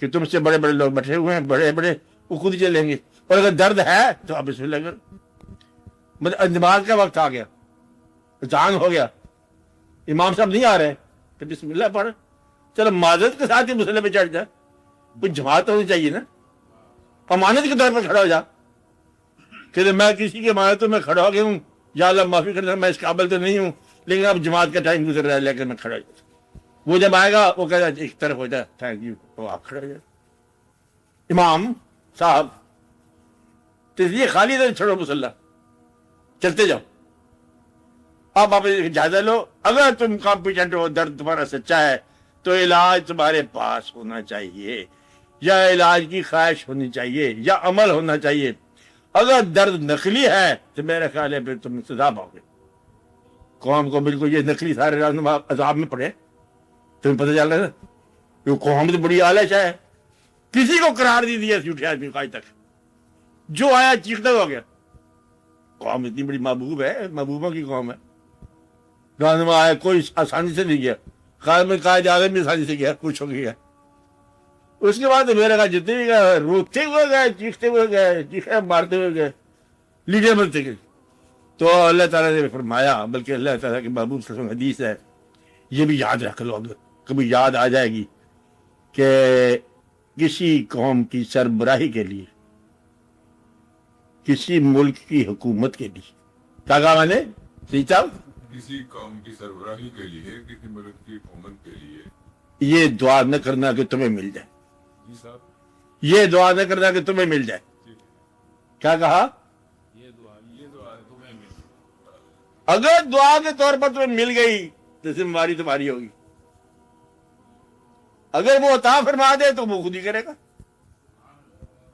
کہ تم سے بڑے بڑے لوگ بیٹھے ہوئے ہیں، بڑے بڑے، وہ خود ہی چلیں گے، اور اگر درد ہے تو آپ بسم اللہ کرو. مطلب نماز کا وقت آ گیا، اذان ہو گیا، امام صاحب نہیں آ رہے تو بسم اللہ پڑھ. چلو معذرت کے ساتھ ہی مسئلے پہ چڑھ جائے، کوئی جماعت ہونی چاہیے نا. امانت کے طور پر کھڑا ہو جا کہ میں کسی کی امانتوں میں کھڑا ہو گیا ہوں، یا اللہ معافی کرنا، میں اس قابل تو نہیں ہوں، لیکن اب جماعت کا ٹائم گزر رہا ہے، لیکن میں کھڑا ہو جاتا. وہ جب آئے گا وہ کہے گا ایک طرف ہو جائے، تھینک یو، وہ آپ کھڑے ہو جائے. امام صاحب تو اس لیے خالی طرح چھوڑو مسلح، چلتے جاؤ. آپ جائزہ لو. اگر تم کمپیٹنٹ ہو، درد تمہارا سچا ہے، تو علاج تمہارے پاس ہونا چاہیے، یا علاج کی خواہش ہونی چاہیے، یا عمل ہونا چاہیے. اگر درد نقلی ہے تو میرا خیال ہے پھر تم سزا پاؤ گے. قوم کو بالکل یہ نقلی سارے عذاب میں پڑے، تمہیں پتہ چل رہا ہے نا. قوم تو بڑی آلش ہے، کسی کو قرار دی دیا جھوٹے آدمی کو آج تک، جو آیا چیختا ہو گیا. قوم اتنی بڑی محبوب ہے، محبوبوں کی قوم ہے. رہنما آیا، کوئی آسانی سے نہیں گیا، قائد اعظم بھی آسانی سے گیا، خوش ہو گیا. اس کے بعد میرے کہا جتنے بھی گئے روتے ہوئے گئے، چیختے ہوئے گئے، چیخے مارتے ہوئے گئے، لیڈر بنتے گئے. تو اللہ تعالیٰ نے فرمایا، بلکہ اللہ تعالیٰ کی محبوب صلی اللہ علیہ وسلم حدیث ہے، یہ بھی یاد رکھ لو، کبھی یاد آ جائے گی کہ کسی قوم کی سربراہی کے لیے، کسی ملک کی حکومت کے لیے، کیا کہا میں نے سی صاحب؟ کسی قوم کی سربراہی کے لیے، کسی ملک کی حکومت کے لیے یہ دعا نہ کرنا کہ تمہیں مل جائے. جی صاحب، یہ دعا نہ کرنا کہ تمہیں مل جائے. کیا کہا؟ یہ دعا تمہیں مل جائے. اگر دعا کے طور پر تمہیں مل گئی تو ذمہ داری تمہاری ہوگی. اگر وہ عطا فرما دے تو وہ خود ہی کرے گا،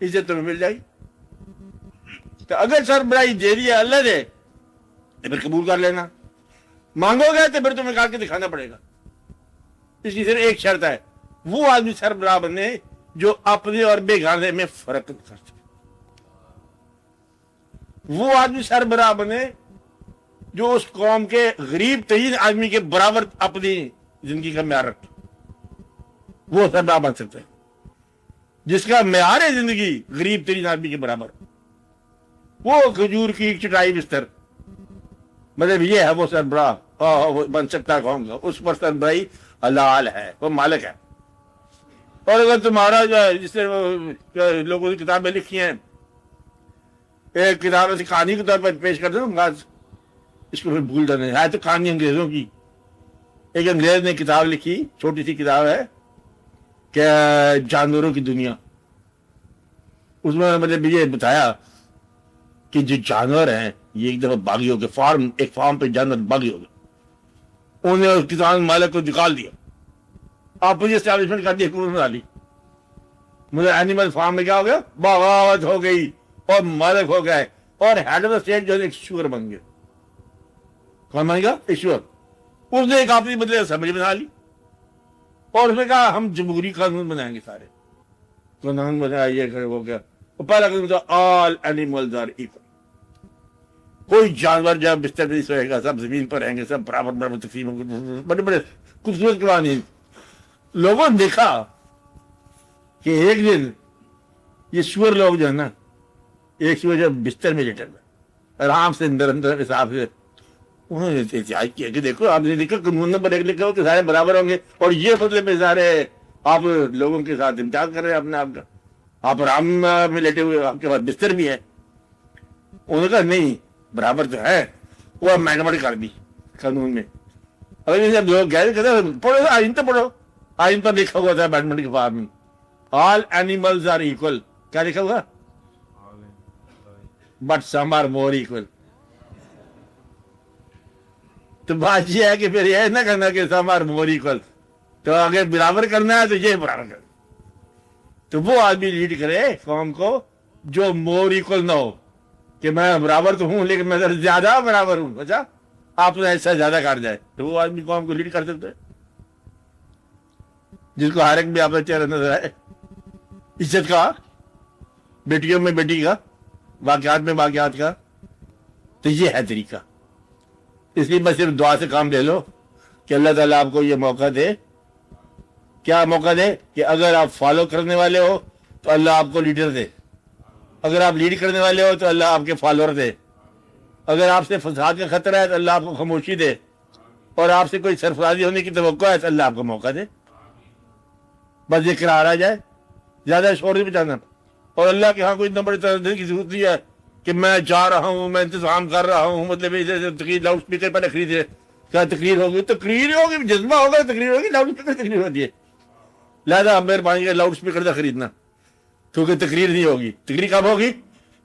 اسے تمہیں مل جائے گی. تو اگر سربراہی دے دی ہے اللہ دے تو پھر قبول کر لینا. مانگو گے تو پھر تمہیں کہا کے دکھانا پڑے گا. اس کی صرف ایک شرط ہے، وہ آدمی سربراہ بنے جو اپنے اور بیگانے میں فرق کر سکے. وہ آدمی سربراہ بنے جو اس قوم کے غریب ترین آدمی کے برابر اپنی زندگی کا معیار رکھے. وہ سربراہ بن سکتا ہے جس کا معیار زندگی غریب ترین آدمی کے برابر. وہ کھجور کی چٹائی بستر، مطلب یہ ہے وہ سربراہ وہ بن سکتا ہے قوم کا. اس پر سربراہی حلال ہے، وہ مالک ہے. اور اگر تمہارا جو ہے، جس سے لوگوں نے کتابیں لکھی ہیں، ایک کتاب ایسی کہانی کے طور پر پیش کر دوں، اس کو پھر بھول جانا ہے تو کہانی انگریزوں کی. ایک انگریز نے کتاب لکھی، چھوٹی سی کتاب ہے کہ جانوروں کی دنیا. اس میں مطلب یہ بتایا کہ جو جانور ہیں یہ ایک دفعہ باغی ہو گئے، ایک فارم پہ جانور باغی ہو گئے. انہوں نے کسان مالک کو نکال دیا، آپس اسٹیبلشمنٹ کر دی، حکومت بنا لی. مجھے اینیمل فارم میں کیا ہو گیا، بغاوت ہو گئی اور مالک ہو گئے، اور ہیڈ آف دا اسٹیٹ جو ہے ایک شوگر بن گیا. کون بن گیا؟ ایک شوگر. اس نے ایک اپنی بدلے اسمبلی بنا لی اور اس نے کہا ہم جمہوری قانون بنائیں گے. سارے قانون بنایا، یہ وہ کیا. پہلا قانون تھا آل اینیملز آر ایکول. کوئی جانور جب بستر پہ سوئے گا، سب زمین پر رہیں گے، سب برابر برابر تقسیم ہوں گے. بڑے بڑے خوبصورت قوانین. لوگوں نے دیکھا کہ ایک دن یہ سور لوگ جو ہے نا، ایک سور جب بستر میں لیٹا ہوا آرام سے اندر حساب سے، انہوں نے احتجاج کیا کہ دیکھو آپ نے دیکھا قانون نمبر 1 لکھا ہو کہ سارے برابر ہوں گے، اور یہ بدلے میں سارے آپ لوگوں کے ساتھ امتیاز کر رہے ہیں اپنے آپ کا. آپ آرام میں لیٹے ہوئے، آپ کے پاس بستر بھی ہے. انہوں نے کہا نہیں، برابر تو ہے. وہ امینڈمنٹ کر دی قانون میں. اگر جب لوگ گئے کہتے پڑھو، آئین تو پڑھو. آئین پر لکھا ہوا تھا امینڈمنٹ کے فارم میں آل اینیملز آر ایکول. کیا لکھا ہوا؟ But some are more equal. تو بات یہ ہے کہ پھر یہ نہ کرنا کہ سم آر مور ایکول. تو اگر برابر کرنا ہے تو یہ برابر کرنا. تو وہ آدمی لیڈ کرے قوم کو جو مور ایکول نہ ہو، کہ میں برابر تو ہوں لیکن میں زیادہ برابر ہوں. اچھا آپ نے ایسا زیادہ کر جائے تو وہ آدمی قوم کو لیڈ کر سکتا ہے، جس کو ہر ایک بھی آپ کا چہرہ نظر آئے. عزت کا، بیٹیوں میں بیٹی کا، واقعات میں واقعات کا. تو یہ ہے طریقہ. اس لیے میں صرف دعا سے کام لے لو کہ اللہ تعالیٰ آپ کو یہ موقع دے کیا موقع دے کہ اگر آپ فالو کرنے والے ہو تو اللہ آپ کو لیڈر دے، اگر آپ لیڈ کرنے والے ہو تو اللہ آپ کے فالوور دے، اگر آپ سے فساد کا خطرہ ہے تو اللہ آپ کو خاموشی دے، اور آپ سے کوئی سرفرازی ہونے کی توقع ہے تو اللہ آپ کو موقع دے. بس یہ قرار آ جائے، زیادہ شور نہیں بچانا. اور اللہ کے ہاں کوئی اتنا بڑے تردد کی ضرورت نہیں ہے کہ میں جا رہا ہوں، میں انتظام کر رہا ہوں، مطلب تقریر لاؤڈ اسپیکر پہلے خرید رہے. کیا تقریر ہوگی؟ تقریر ہوگی، جذبہ ہوگا تقریر ہوگی. لاؤڈ اسپیکر تقریر ہوتی ہے، لہٰذا مہربانی کر لاؤڈ اسپیکر نہ خریدنا، کیونکہ تقریر نہیں ہوگی. تقریر کب ہوگی؟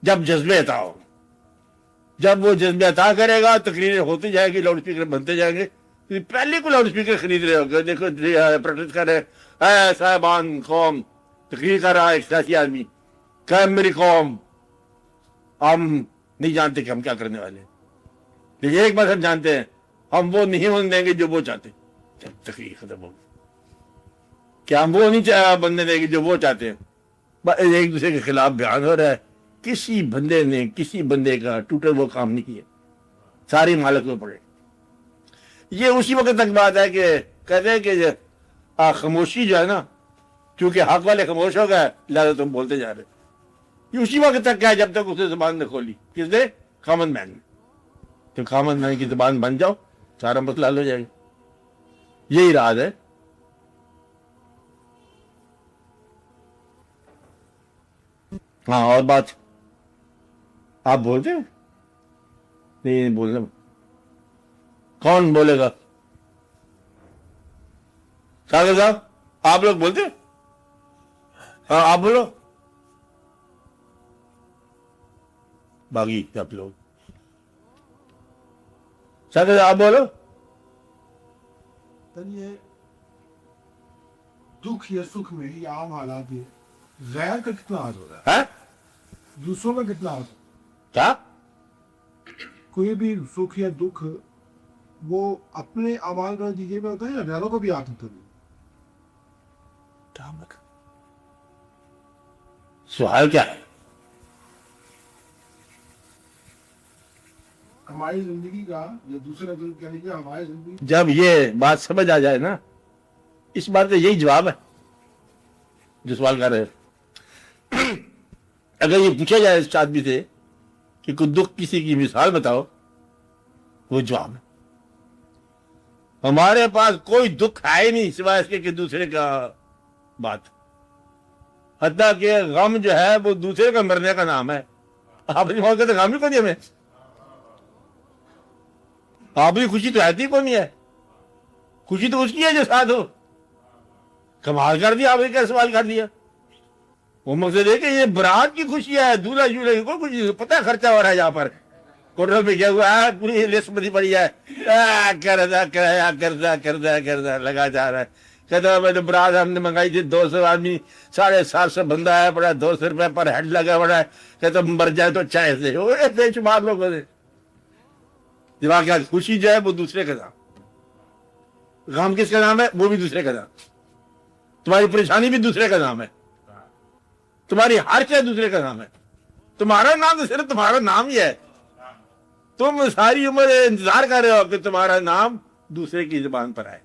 جب جذبے عطا ہو. جب وہ جذبے عطا کرے گا تقریر ہوتی جائے گی، لاؤڈ اسپیکر بنتے جائیں گے. پہلے کو لاؤڈ اسپیکر خرید رہے ہو، دیکھو پروٹیسٹ کر رہے اے صاحبان قوم، تقریر کر رہا ہے ایک سیاسی آدمی کہ میری قوم، ہم نہیں جانتے کہ ہم کیا کرنے والے ہیں، لیکن ایک بات ہم جانتے ہیں، ہم وہ نہیں ہونے دیں گے جو وہ چاہتے ہیں. جب تقریر ختم ہوگی کیا ہم وہ نہیں بننے دیں گے جو وہ چاہتے ہیں. ایک دوسرے کے خلاف بیان ہو رہا ہے. کسی بندے نے کسی بندے کا ٹوٹل وہ کام نہیں کیا، ساری مالک میں پڑے. یہ اسی وقت تک بات ہے کہ کہتے ہیں کہ خاموشی جو ہے نا، چونکہ حق والے خاموش ہو گئے لہٰذا تم بولتے جا رہے. یہ اسی وقت تک ہے جب تک اسے زبان نے کھولی. کس نے؟ کامن مین نے. تو کامن مین کی زبان بن جاؤ، سارا مسئلہ حل ہو جائے گا. یہی راز ہے. ہاں اور بات آپ بولتے ہیں؟ نہیں بولنا. کون بولے گا؟ ساگر صاحب آپ لوگ بولتے ہیں؟ ہاں آپ بولو. باقی آپ لوگ ساگر صاحب آپ بولو. یہ دکھ یا سکھ میں یہ عام حالات ہے. غیر کا کتنا حد ہو رہا ہے؟ دوسروں کا کتنا حد ہو؟ کیا کوئی بھی سکھ یا دکھ وہ اپنے اعمال کا نتیجے میں ہوتا ہے یا غیروں کو بھی آتا ہے؟ سوال کیا ہے؟ ہماری زندگی کا یا دوسرے دن کہہ لیجیے ہماری زندگی. جب یہ بات سمجھ آ جائے نا، اس بات کا یہی جواب ہے جو سوال کر رہے ہیں. اگر یہ پوچھا جائے اس آدمی سے کہ کوئی دکھ کسی کی مثال بتاؤ، وہ جواب ہے. ہمارے پاس کوئی دکھ ہے نہیں سوائے اس کے کہ دوسرے کا بات. حتیٰ کہ غم جو ہے وہ دوسرے کا مرنے کا نام ہے. آپ نہیں موقع تو غم ہی کو نہیں ہمیں. آپ کی خوشی تو آتی کو نہیں ہے، خوشی تو اس کی ہے جو ساتھ ہو. کمال کر دیا آپ نے، کیا سوال کر دیا. وہ مقصد ہے کہ یہ برات کی خوشی ہے، دولہا جولہے کی کوئی خوشی. پتہ ہے خرچہ ہو رہا ہے یہاں پر کوٹل پہ کیا ہوا ہے، پوری لسٹ بنی پڑی ہے، قرضہ کرایہ قرضہ لگا جا رہا ہے. کہتا میں تو برات ہم نے منگائی تھی 200 آدمی، 750 بندہ ہے پڑا، 200 روپے پر ہیڈ لگا پڑا ہے. کہتا مر جائے تو اچھا ایسے بے شمار لوگوں نے. دماغ کیا خوشی جو ہے وہ دوسرے کا نام، غم کس کا نام ہے؟ وہ بھی دوسرے کا نام. تمہاری پریشانی بھی دوسرے کا نام ہے، تمہاری ہر چیز دوسرے کا نام ہے. تمہارا نام تو صرف تمہارا نام ہی ہے. تم ساری عمر انتظار کر رہے ہو کہ تمہارا نام دوسرے کی زبان پر آئے،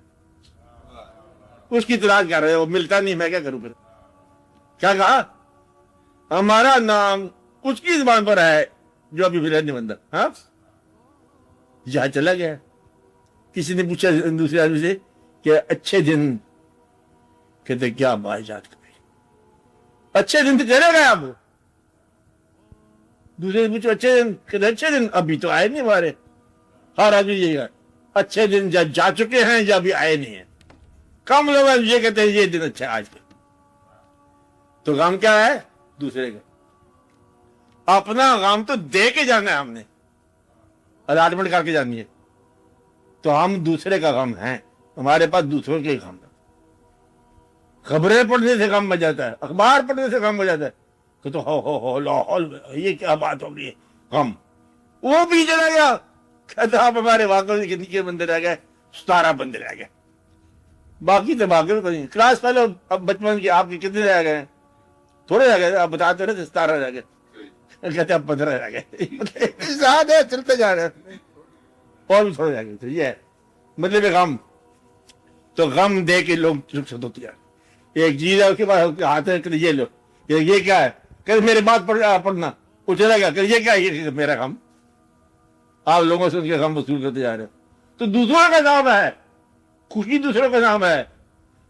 اس کی تلاش کر رہے ہو، ملتا نہیں. میں کیا کروں پھر؟ کیا کہا؟ ہمارا نام اس کی زبان پر ہے جو ابھی فلر نہیں بنتا. ہاں جہاں چلا گیا. کسی نے پوچھا دوسرے آدمی سے کہ اچھے دن، کہتے کیا بھائی جات کرے، اچھے دن تو چلے گئے. اب دوسرے سے پوچھو اچھے دن، کہتے اچھے دن ابھی تو آئے نہیں ہمارے. ہر آدمی یہی ہے، اچھے دن جا چکے ہیں یا ابھی آئے نہیں ہیں. کم لوگ یہ کہتے ہیں یہ دن اچھا ہے آج کا. تو غم کیا ہے؟ دوسرے کا. اپنا غم تو دے کے جانا ہے ہم نے، الاٹمنٹ کر کے جانی ہے. تو ہم دوسرے کا غم ہیں، ہمارے پاس دوسروں کے غم ہے. خبریں پڑھنے سے غم ہو جاتا ہے، اخبار پڑھنے سے غم ہو جاتا ہے کہ تو ہو لاہور یہ کیا بات ہو رہی ہے. غم وہ بھی چلا گیا. کہتا آپ ہمارے واقعی کے نیچے بندے رہ گئے، 17 بندے رہ گئے. باقی تو باقی کو نہیں. کلاس فیلو اب بچپن کی آپ کے کتنے رہ گئے؟ تھوڑے رہ گئے. آپ بتاتے رہے 17 رہ گئے. کہتے اب 15 رہ گئے. زیادہ چلتے جا رہے ہیں، اور بھی تھوڑے رہ گئے. یہ ہے مطلب غم. تو غم دے کے لوگ رخصت ہوتے جا رہے ہیں. ایک چیز ہے اس کے پاس ہاتھ ہے کہ یہ لو، یہ کیا ہے کہ میرے بات پڑھنا، وہ چلا گیا کہ یہ کیا ہے، یہ میرا کام، آپ لوگوں سے ان کے کام وصول کرتے جا رہے ہو۔ تو دوسروں کا نام ہے، خوشی دوسروں کا نام ہے،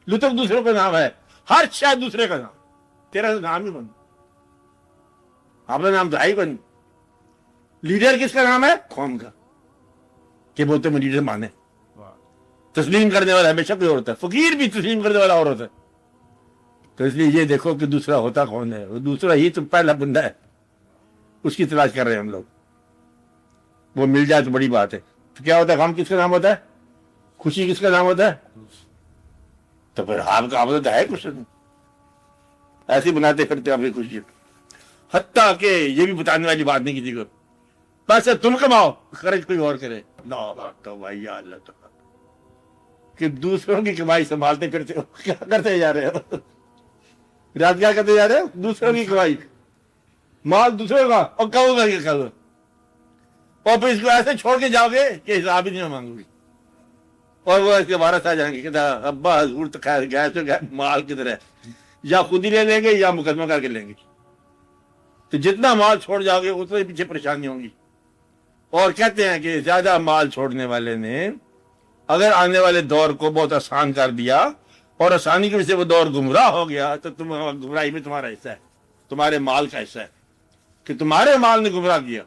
لطف دوسروں کا نام ہے، ہر شاید دوسرے کا نام، تیرا تو نام ہی بن، اپنا نام تو ہے ہی بن۔ لیڈر کس کا نام ہے؟ قوم کا، کہ بولتے میں لیڈر مانے۔ تسلیم کرنے والا ہمیشہ کوئی اور ہوتا ہے، فقیر بھی تسلیم کرنے والا اور ہوتا ہے۔ تو اس لیے یہ دیکھو کہ دوسرا ہوتا کون ہے، وہ دوسرا ہی تو پہلا بندہ ہے، اس کی تلاش کر رہے ہیں ہم لوگ، وہ مل جائے تو بڑی بات ہے۔ تو کیا ہوتا ہے، غم کس کا نام ہوتا ہے، خوشی کس کا نام ہوتا ہے، تو پھر آپ کا عبادت ہے کچھ نہیں، ایسے بناتے پھرتے آپ کی خوشی، حتیٰ کہ یہ بھی بتانے والی بات نہیں کسی کو، پیسے تم کماؤ خرچ کوئی اور کرے، تو بھائی یا اللہ تعالیٰ کہ دوسروں کی کمائی سنبھالتے پھرتے ہو، کیا کرتے جا رہے ہو، رات کیا کرتے جا رہے ہو، دوسروں کی کمائی، مال دوسروں کا، اور کہو گا کہ کہو، اور پھر اس کو ایسے چھوڑ کے جاؤ گے کہ حساب ہی نہیں مانگو گی، اور وہ اس کے وارث آ جائیں گے کہ ابا حضور تو خیر گئے تو گئے، مال کدھر ہے، یا خود ہی لے لیں گے یا مقدمہ کر کے لیں گے۔ تو جتنا مال چھوڑ جاؤ گے اتنے پیچھے پریشانی ہوں گی۔ اور کہتے ہیں کہ زیادہ مال چھوڑنے والے نے اگر آنے والے دور کو بہت آسان کر دیا اور آسانی کی وجہ سے وہ دور گمراہ ہو گیا، تو تم گمراہی میں تمہارا حصہ ہے، تمہارے مال کا حصہ ہے کہ تمہارے مال نے گمراہ کیا،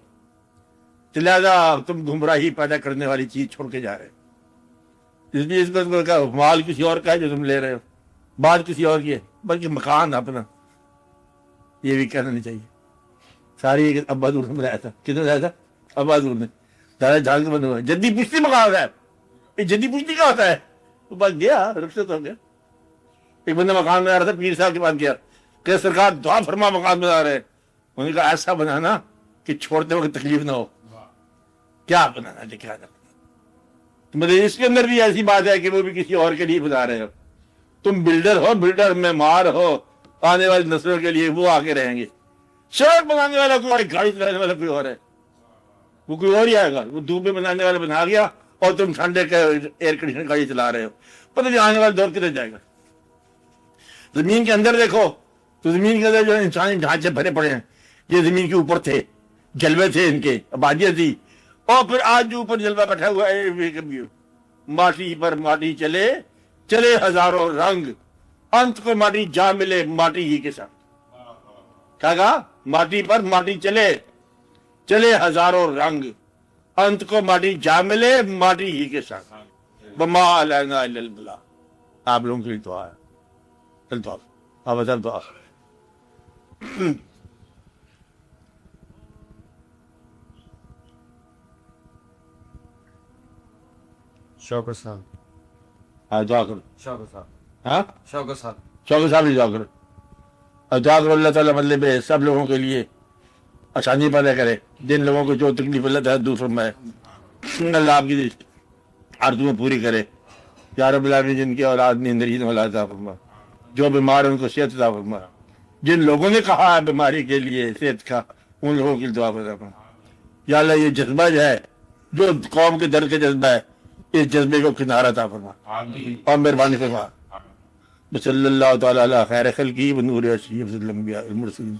تو لہذا تم گمراہی پیدا کرنے والی چیز چھوڑ کے جا رہے ہو۔ اس لیے اس کو کہا مال کسی اور کا ہے جو تم لے رہے ہو، بات کسی اور کی ہے، بلکہ مکان اپنا، یہ بھی کہنا نہیں چاہیے۔ ساری ابا دور میں رہا تھا، کتنے رہا تھا ابا دور نے، دادا جھانک بند ہوا، جدی پشتی مقام ہے، یہ جدی پشتی کا ہوتا ہے، وہ بس گیا رخصت ہو گیا۔ ایک بندہ مکان میں آ رہا تھا، پیر صاحب کے پاس گیا کہ سرکار دعا فرما مکان میں آ رہے ہیں، انہوں نے کہا ایسا بنانا کہ چھوڑتے وقت تکلیف نہ ہو۔ کیا بنانا دکھا تھا، مطلب اس کے اندر بھی ایسی بات ہے کہ وہ بھی کسی اور کے لیے بتا رہے ہو، تم بلڈر ہو، بلڈر میں مار ہو، آنے والی نسلوں کے لیے وہ آگے رہیں گے۔ سڑک بنانے والا کوئی اور، گاڑی چلانے والا کوئی اور ہے، وہ کوئی اور ہی آئے گا، وہ دھوپ میں بنانے والا بنا گیا اور تم ٹھنڈے کے ایئر کنڈیشن گاڑی چلا رہے ہو، پتہ نہیں آنے والا دور کدھر جائے گا۔ زمین کے اندر دیکھو تو زمین کے اندر جو انسانی ڈھانچے بھرے پڑے ہیں، یہ زمین کے اوپر تھے، جلوے تھے، ان کے آبادیاں تھی، اور پھر آج جو اوپر جلوہ بیٹھا ہوا ہے، ماٹی پر ماٹی چلے چلے ہزاروں رنگ، انت کو ماٹی جا ملے ماٹی ہی کے ساتھ۔ کیا کہا، ماٹی پر ماٹی چلے چلے ہزاروں رنگ، انت کو ماٹی جا ملے ماٹی ہی کے ساتھ، وما علینا الا البلاغ۔ آپ لوگوں کے لیے دعا ہے، چلتا آپ بتا دعا۔ شوکر صاحب، ہاں دعا کرو، شوکر صاحب، ہاں شوکر صاحب، شوکر صاحب بھی دعا کرو، اور دعا کرو اللہ تعالیٰ مطلب سب لوگوں کے لیے آسانی پیدا کرے، جن لوگوں کو جو تکلیف اللہ تعالیٰ دور فرمائے، اللہ آپ کی آرزویں پوری کرے، یا رب العالمین۔ جن کی اولاد نے اندرین اولاد عطا فرما، جو بیمار ان کو صحت عطا فرما، جن لوگوں نے کہا ہے بیماری کے لیے صحت کا، ان لوگوں کی دعا فرما۔ یا اللہ یہ جذبہ جو ہے، جو قوم کے در کا جذبہ ہے، اس جذبے کو کنارہ عطا فرما اور مہربانی فرما۔ صلی اللہ تعالیٰ علی خیر خلقہ ونور اشرف الانبیاء والمرسلین۔